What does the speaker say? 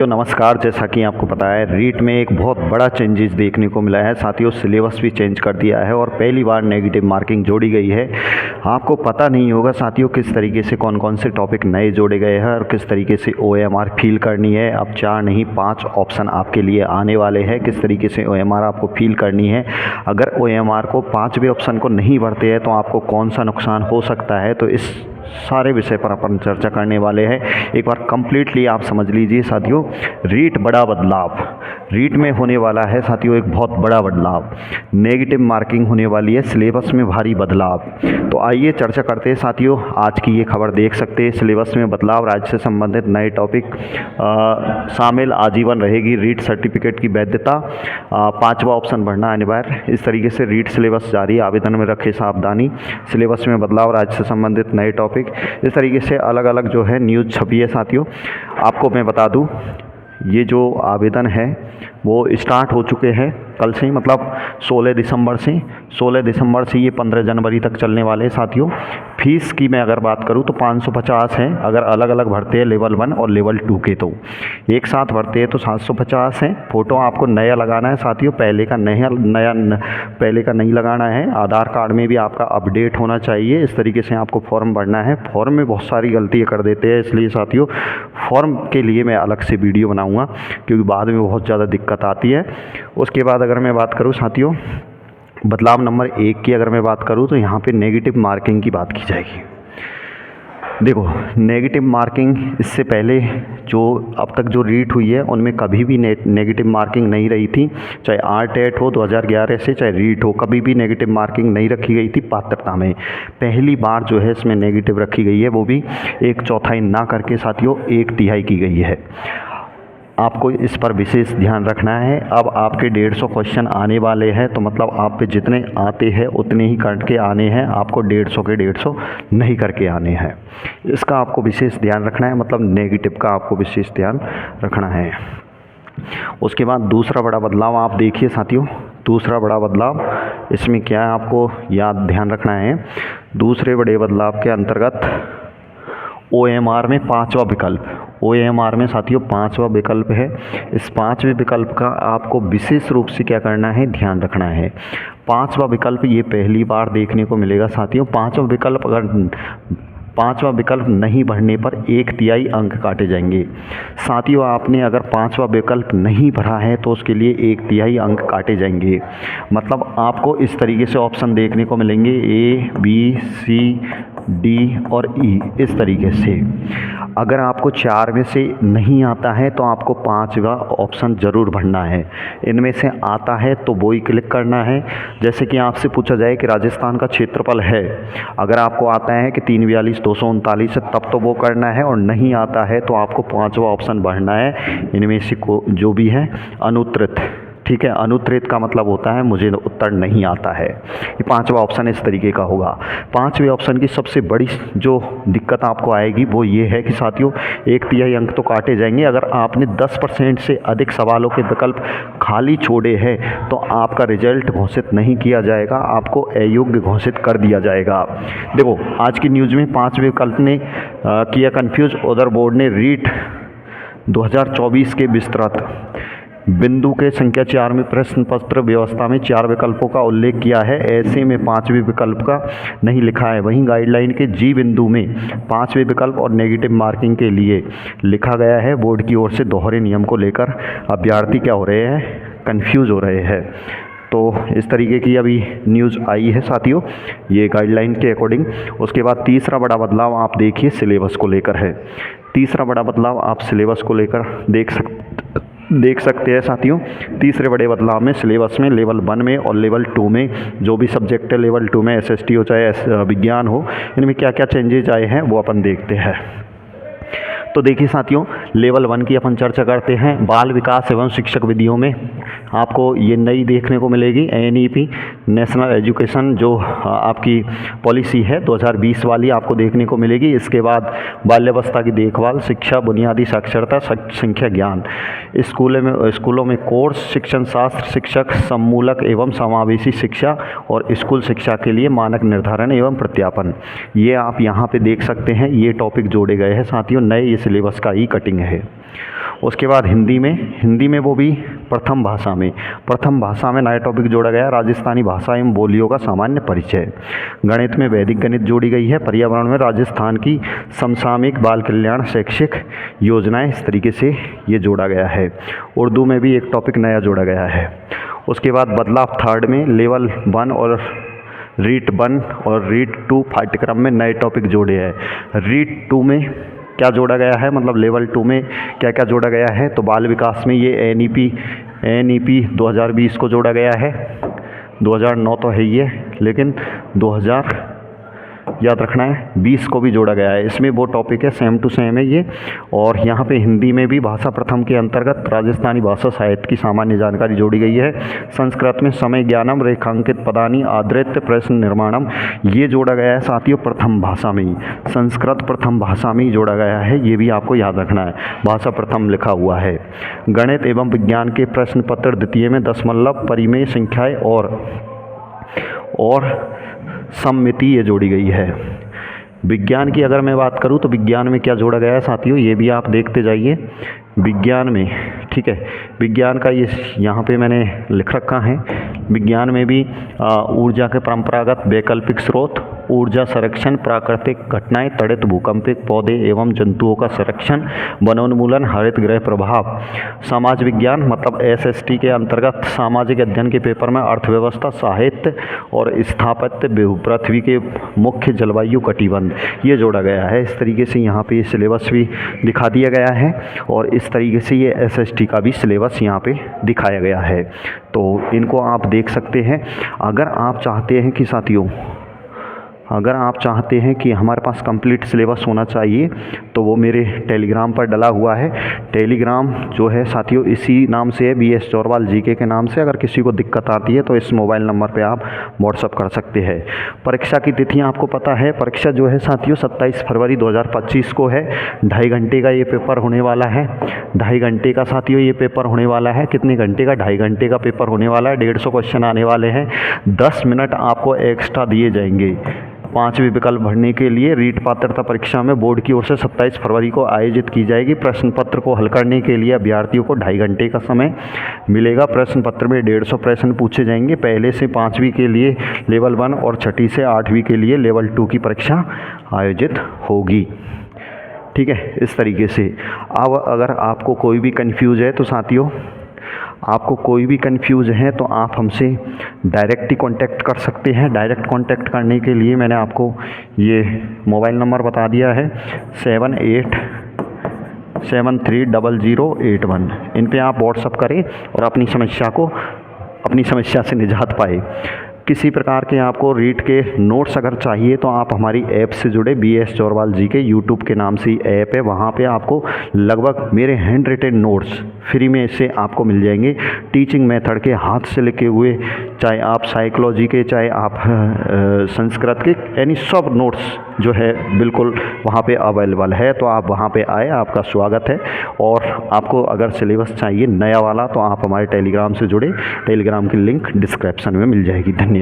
तो नमस्कार। जैसा कि आपको पता है रीट में एक बहुत बड़ा चेंजेस देखने को मिला है साथियों। सिलेबस भी चेंज कर दिया है और पहली बार नेगेटिव मार्किंग जोड़ी गई है। आपको पता नहीं होगा साथियों किस तरीके से कौन कौन से टॉपिक नए जोड़े गए हैं और किस तरीके से OMR फील करनी है। अब 4 नहीं 5 ऑप्शन आपके लिए आने वाले हैं किस तरीके से OMR आपको फील करनी है। अगर OMR को 5वें ऑप्शन को नहीं भरते हैं तो आपको कौन सा नुकसान हो सकता है, तो इस सारे विषय पर अपन चर्चा करने वाले हैं। एक बार कंप्लीटली आप समझ लीजिए साथियों। रीट बड़ा बदलाव, रीट में होने वाला है साथियों एक बहुत बड़ा बदलाव। नेगेटिव मार्किंग होने वाली है, सिलेबस में भारी बदलाव। तो आइए चर्चा करते हैं साथियों। आज की ये खबर देख सकते हैं, सिलेबस में बदलाव, राज्य से संबंधित नए टॉपिक शामिल, आजीवन रहेगी रीट सर्टिफिकेट की वैधता, 5वां ऑप्शन भरना अनिवार्य। इस तरीके से रीट सिलेबस जारी, आवेदन में रखे सावधानी, सिलेबस में बदलाव, राज्य से संबंधित नए टॉपिक, इस तरीके से अलग अलग जो है न्यूज़ छपी है साथियों। आपको मैं बता दूं ये जो आवेदन है वो स्टार्ट हो चुके हैं कल से ही, मतलब 16 दिसंबर से ये 15 जनवरी तक चलने वाले हैं साथियों। फीस की मैं अगर बात करूं तो 550 है। अगर अलग अलग भरते हैं लेवल 1 और लेवल 2 के, तो एक साथ भरते हैं तो 750 है। फ़ोटो आपको नया लगाना है साथियों, पहले का नहीं लगाना है। आधार कार्ड में भी आपका अपडेट होना चाहिए। इस तरीके से आपको फॉर्म भरना है। फॉर्म में बहुत सारी गलतियाँ कर देते हैं, इसलिए साथियों फॉर्म के लिए मैं अलग से वीडियो बनाऊँगा क्योंकि बाद में बहुत ज़्यादा दिक्कत आती है। उसके बाद अगर मैं बात करूं साथियों बदलाव नंबर 1 की, अगर मैं बात करूं तो यहाँ पे नेगेटिव मार्किंग की बात की जाएगी। देखो नेगेटिव मार्किंग इससे पहले जो अब तक जो रीट हुई है उनमें कभी भी नेगेटिव मार्किंग नहीं रही थी। चाहे RTET हो 2011 से, चाहे रीट हो, कभी भी नेगेटिव मार्किंग नहीं रखी गई थी पात्रता में। पहली बार जो है इसमें नेगेटिव रखी गई है, वो भी 1/4 ना करके साथियों 1/3 की गई है। आपको इस पर विशेष ध्यान रखना है। अब आपके 150 क्वेश्चन आने वाले हैं, तो मतलब आप पे जितने आते हैं उतने ही करके आने हैं। आपको 150 के 150 नहीं करके आने हैं। इसका आपको विशेष ध्यान रखना है, मतलब नेगेटिव का आपको विशेष ध्यान रखना है। उसके बाद दूसरा बड़ा बदलाव आप देखिए साथियों। दूसरा बड़ा बदलाव इसमें क्या है आपको याद ध्यान रखना है। दूसरे बड़े बदलाव के अंतर्गत OMR में 5वां विकल्प, OMR में साथियों 5वां विकल्प है। इस 5वें विकल्प का आपको विशेष रूप से क्या करना है, ध्यान रखना है। 5वां विकल्प ये पहली बार देखने को मिलेगा साथियों। 5वां विकल्प नहीं भरने पर 1/3 अंक काटे जाएंगे। साथियों आपने अगर 5वां विकल्प नहीं भरा है तो उसके लिए 1/3 अंक काटे जाएंगे। मतलब आपको इस तरीके से ऑप्शन देखने को मिलेंगे A, B, C, D और E, इस तरीके से। अगर आपको 4 में से नहीं आता है तो आपको 5वां ऑप्शन ज़रूर भरना है। इनमें से आता है तो वो ही क्लिक करना है। जैसे कि आपसे पूछा जाए कि राजस्थान का क्षेत्रफल है, अगर आपको आता है कि 342,239 है तब तो वो करना है, और नहीं आता है तो आपको 5वां ऑप्शन भरना है। इनमें से जो भी है अनुत्तरित, ठीक है। अनुत्तरित का मतलब होता है मुझे उत्तर नहीं आता है। ये 5वां ऑप्शन इस तरीके का होगा। 5वें ऑप्शन की सबसे बड़ी जो दिक्कत आपको आएगी वो ये है कि साथियों 1/3 अंक तो काटे जाएंगे। अगर आपने 10% से अधिक सवालों के विकल्प खाली छोड़े हैं तो आपका रिजल्ट घोषित नहीं किया जाएगा, आपको अयोग्य घोषित कर दिया जाएगा। देखो आज की न्यूज़ में 5वें विकल्प ने किया कन्फ्यूज। उधर बोर्ड ने रीट 2024 के विस्तृत बिंदु के संख्या 4 में प्रश्न पत्र व्यवस्था में 4 विकल्पों का उल्लेख किया है। ऐसे में 5वें विकल्प का नहीं लिखा है। वहीं गाइडलाइन के G बिंदु में 5वें विकल्प और नेगेटिव मार्किंग के लिए लिखा गया है। बोर्ड की ओर से दोहरे नियम को लेकर अभ्यर्थी क्या हो रहे हैं, कन्फ्यूज हो रहे हैं। तो इस तरीके की अभी न्यूज़ आई है साथियों, ये गाइडलाइन के अकॉर्डिंग। उसके बाद तीसरा बड़ा बदलाव आप देखिए सिलेबस को लेकर है। तीसरा बड़ा बदलाव आप सिलेबस को लेकर देख सकते हैं साथियों। तीसरे बड़े बदलाव में सिलेबस में लेवल 1 में और लेवल 2 में जो भी सब्जेक्ट है, लेवल 2 में SST हो चाहे विज्ञान हो, इनमें क्या क्या चेंजेज आए हैं वो अपन देखते हैं। तो देखिए साथियों लेवल 1 की अपन चर्चा करते हैं। बाल विकास एवं शिक्षक विधियों में आपको ये नई देखने को मिलेगी NEP, नेशनल एजुकेशन जो आपकी पॉलिसी है 2020 वाली आपको देखने को मिलेगी। इसके बाद बाल्यावस्था की देखभाल, शिक्षा, बुनियादी साक्षरता, संख्या ज्ञान, स्कूलों में कोर्स, शिक्षण शास्त्र, शिक्षक, सम्मूलक एवं समावेशी शिक्षा और स्कूल शिक्षा के लिए मानक निर्धारण एवं प्रत्यापन, ये आप यहाँ पे देख सकते हैं, ये टॉपिक जोड़े गए हैं साथियों, नए ये सिलेबस का ही कटिंग है। उसके बाद हिंदी में वो भी प्रथम भाषा में नया टॉपिक जोड़ा गया, राजस्थानी भाषा एवं बोलियों का सामान्य परिचय। गणित में वैदिक गणित जोड़ी गई है। पर्यावरण में राजस्थान की समसामयिक बाल कल्याण शैक्षिक योजनाएं, इस तरीके से ये जोड़ा गया है। उर्दू में भी एक टॉपिक नया जोड़ा गया है। उसके बाद बदलाव थर्ड में लेवल 1 और रीट 1 और रीट 2 पाठ्यक्रम में नए टॉपिक जोड़े हैं। रीट 2 में क्या जोड़ा गया है, मतलब लेवल 2 में क्या क्या जोड़ा गया है, तो बाल विकास में ये एनईपी 2020 को जोड़ा गया है। 2009 तो है ये, लेकिन 2000 याद रखना है 20 को भी जोड़ा गया है। इसमें वो टॉपिक है, सेम टू सेम है ये। और यहाँ पे हिंदी में भी भाषा प्रथम के अंतर्गत राजस्थानी भाषा साहित्य की सामान्य जानकारी जोड़ी गई है। संस्कृत में समय ज्ञानम, रेखांकित पदानी, आदृत्य, प्रश्न निर्माणम, ये जोड़ा गया है साथियों प्रथम भाषा में ही। संस्कृत प्रथम भाषा में ही जोड़ा गया है, ये भी आपको याद रखना है, भाषा प्रथम लिखा हुआ है। गणित एवं विज्ञान के प्रश्न पत्र द्वितीय में दशमलव, परिमेय संख्याएँ और सममिति ये जोड़ी गई है। विज्ञान की अगर मैं बात करूं तो विज्ञान में क्या जोड़ा गया है साथियों, ये भी आप देखते जाइए। विज्ञान में, ठीक है, विज्ञान का ये यहाँ पे मैंने लिख रखा है। विज्ञान में भी ऊर्जा के परंपरागत वैकल्पिक स्रोत, ऊर्जा संरक्षण, प्राकृतिक घटनाएं, त्वरित भूकंपिक पौधे एवं जंतुओं का संरक्षण, वनोन्मूलन, हरित गृह प्रभाव। समाज विज्ञान मतलब एसएसटी के अंतर्गत सामाजिक अध्ययन के पेपर में अर्थव्यवस्था, साहित्य और स्थापत्य, पृथ्वी के मुख्य जलवायु कटिबंध, ये जोड़ा गया है। इस तरीके से यहाँ पे सिलेबस भी दिखा दिया गया है और इस तरीके से ये एसएसटी का भी सिलेबस यहाँ पे दिखाया गया है। तो इनको आप देख सकते हैं। अगर आप चाहते हैं कि साथियों, अगर आप चाहते हैं कि हमारे पास कंप्लीट सिलेबस होना चाहिए तो वो मेरे टेलीग्राम पर डला हुआ है। टेलीग्राम जो है साथियों इसी नाम से है, BS चौरवाल जीके के नाम से। अगर किसी को दिक्कत आती है तो इस मोबाइल नंबर पे आप व्हाट्सअप कर सकते हैं। परीक्षा की तिथियां आपको पता है, परीक्षा जो है साथियों 27 फरवरी 2025 को है। 2.5 घंटे का ये पेपर होने वाला है। 2.5 घंटे का साथियों ये पेपर होने वाला है। कितने घंटे का? 2.5 घंटे का पेपर होने वाला है। 150 क्वेश्चन आने वाले हैं। 10 मिनट आपको एक्स्ट्रा दिए जाएंगे 5वें विकल्प भरने के लिए। रीट पात्रता परीक्षा में बोर्ड की ओर से 27 फरवरी को आयोजित की जाएगी। प्रश्न पत्र को हल करने के लिए अभ्यर्थियों को 2.5 घंटे का समय मिलेगा। प्रश्न पत्र में 150 प्रश्न पूछे जाएंगे। पहले से 5वीं के लिए लेवल 1 और छठी से 8वीं के लिए लेवल 2 की परीक्षा आयोजित होगी। ठीक है, इस तरीके से। अब अगर आपको कोई भी कन्फ्यूज है तो साथियों, आपको कोई भी कन्फ्यूज है तो आप हमसे डायरेक्ट ही कांटेक्ट कर सकते हैं। डायरेक्ट कांटेक्ट करने के लिए मैंने आपको ये मोबाइल नंबर बता दिया है 78730081। इन पे आप व्हाट्सअप करें और अपनी समस्या से निजात पाए। किसी प्रकार के आपको रीट के नोट्स अगर चाहिए तो आप हमारी ऐप से जुड़े। BS चौरवाल जी के यूट्यूब के नाम से ऐप है, वहाँ पे आपको लगभग मेरे हैंड रिटेन नोट्स फ्री में इससे आपको मिल जाएंगे। टीचिंग मेथड के हाथ से लिखे हुए, चाहे आप साइकोलॉजी के, चाहे आप संस्कृत के, यानी सब नोट्स जो है बिल्कुल वहाँ पे अवेलेबल है। तो आप वहाँ पे आए, आपका स्वागत है। और आपको अगर सिलेबस चाहिए नया वाला तो आप हमारे टेलीग्राम से जुड़े। टेलीग्राम की लिंक डिस्क्रिप्शन में मिल जाएगी। धन्यवाद।